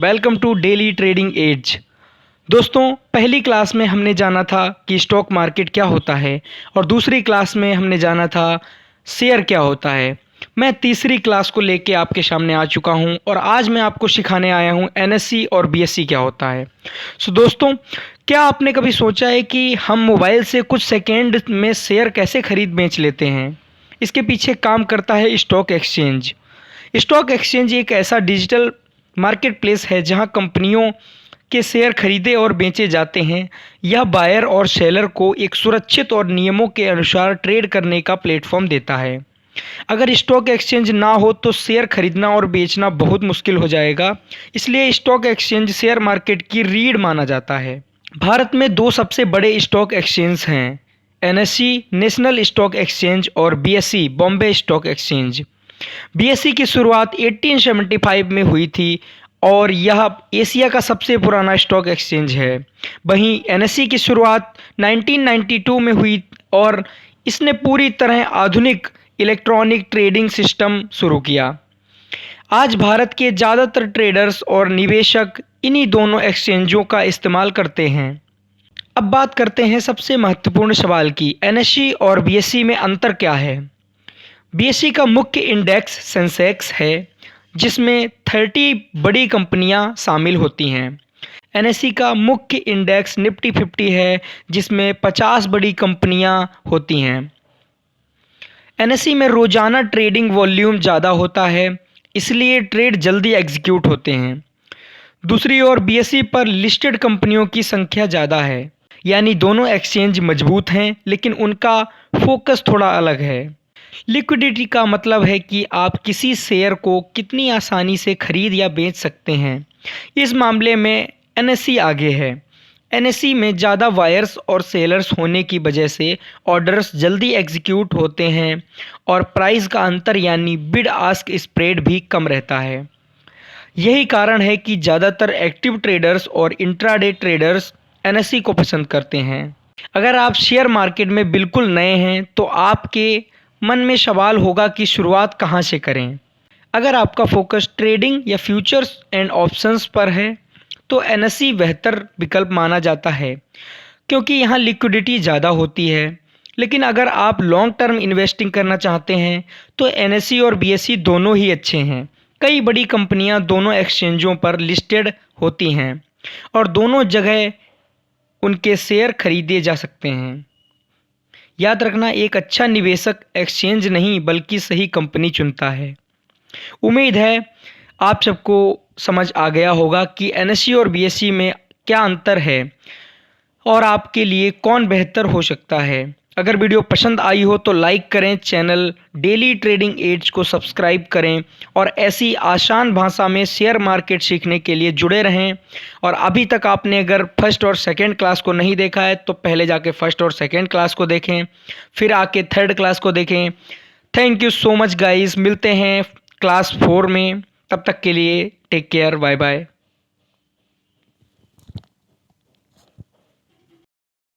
Welcome to daily trading edge. दोस्तों, पहली class में हमने जाना था कि स्टॉक मार्केट क्या होता है और दूसरी क्लास में हमने जाना था शेयर क्या होता है। मैं तीसरी क्लास को लेके आपके सामने आ चुका हूं और आज मैं आपको सिखाने आया हूं एनएससी और बीएससी क्या होता है। दोस्तों, क्या आपने कभी सोचा है कि हम मोबाइल से कुछ सेकेंड में शेयर कैसे खरीद बेच लेते हैं? इसके पीछे काम करता है स्टॉक एक्सचेंज। स्टॉक एक्सचेंज एक ऐसा डिजिटल मार्केट प्लेस है जहां कंपनियों के शेयर खरीदे और बेचे जाते हैं। यह बायर और सेलर को एक सुरक्षित और नियमों के अनुसार ट्रेड करने का प्लेटफॉर्म देता है। अगर स्टॉक एक्सचेंज ना हो तो शेयर खरीदना और बेचना बहुत मुश्किल हो जाएगा। इसलिए स्टॉक एक्सचेंज शेयर मार्केट की रीढ़ माना जाता है। भारत में दो सबसे बड़े स्टॉक एक्सचेंज हैं, एनएससी नेशनल स्टॉक एक्सचेंज और BSE Bombay stock exchange. BSE की शुरुआत 1875 में हुई थी और यह एशिया का सबसे पुराना स्टॉक एक्सचेंज है। वहीं एनएसई की शुरुआत 1992 में हुई और इसने पूरी तरह आधुनिक इलेक्ट्रॉनिक ट्रेडिंग सिस्टम शुरू किया। आज भारत के ज़्यादातर ट्रेडर्स और निवेशक इन्हीं दोनों एक्सचेंजों का इस्तेमाल करते हैं। अब बात करते हैं सबसे महत्वपूर्ण सवाल की, एनएसई और बीएसई में अंतर क्या है। बीएसई का मुख्य इंडेक्स सेंसेक्स है जिसमें 30 बड़ी कंपनियां शामिल होती हैं। एनएसई का मुख्य इंडेक्स निफ्टी 50 है जिसमें 50 बड़ी कंपनियां होती हैं। एनएसई में रोजाना ट्रेडिंग वॉल्यूम ज़्यादा होता है, इसलिए ट्रेड जल्दी एग्जीक्यूट होते हैं। दूसरी ओर बीएसई पर लिस्टेड कंपनियों की संख्या ज़्यादा है, यानी दोनों एक्सचेंज मजबूत हैं लेकिन उनका फोकस थोड़ा अलग है। लिक्विडिटी का मतलब है कि आप किसी शेयर को कितनी आसानी से खरीद या बेच सकते हैं। इस मामले में एनएसई आगे है। एनएसई में ज़्यादा वायर्स और सेलर्स होने की वजह से ऑर्डर्स जल्दी एग्जीक्यूट होते हैं और प्राइस का अंतर यानी बिड आस्क स्प्रेड भी कम रहता है। यही कारण है कि ज़्यादातर एक्टिव ट्रेडर्स और इंट्राडे ट्रेडर्स एनएसई को पसंद करते हैं। अगर आप शेयर मार्केट में बिल्कुल नए हैं तो आपके मन में सवाल होगा कि शुरुआत कहाँ से करें। अगर आपका फोकस ट्रेडिंग या फ्यूचर्स एंड ऑप्शंस पर है तो एनएसई बेहतर विकल्प माना जाता है क्योंकि यहाँ लिक्विडिटी ज़्यादा होती है। लेकिन अगर आप लॉन्ग टर्म इन्वेस्टिंग करना चाहते हैं तो एनएसई और बीएसई दोनों ही अच्छे हैं। कई बड़ी कंपनियाँ दोनों एक्सचेंजों पर लिस्टेड होती हैं और दोनों जगह उनके शेयर खरीदे जा सकते हैं। याद रखना, एक अच्छा निवेशक एक्सचेंज नहीं बल्कि सही कंपनी चुनता है। उम्मीद है आप सबको समझ आ गया होगा कि एनएसई और बीएसई में क्या अंतर है और आपके लिए कौन बेहतर हो सकता है। अगर वीडियो पसंद आई हो तो लाइक करें, चैनल डेली ट्रेडिंग एज को सब्सक्राइब करें और ऐसी आसान भाषा में शेयर मार्केट सीखने के लिए जुड़े रहें। और अभी तक आपने अगर फर्स्ट और सेकंड क्लास को नहीं देखा है तो पहले जाके फर्स्ट और सेकंड क्लास को देखें, फिर आके थर्ड क्लास को देखें। Thank you so much guys, मिलते हैं क्लास 4 में। तब तक के लिए टेक केयर, बाय बाय।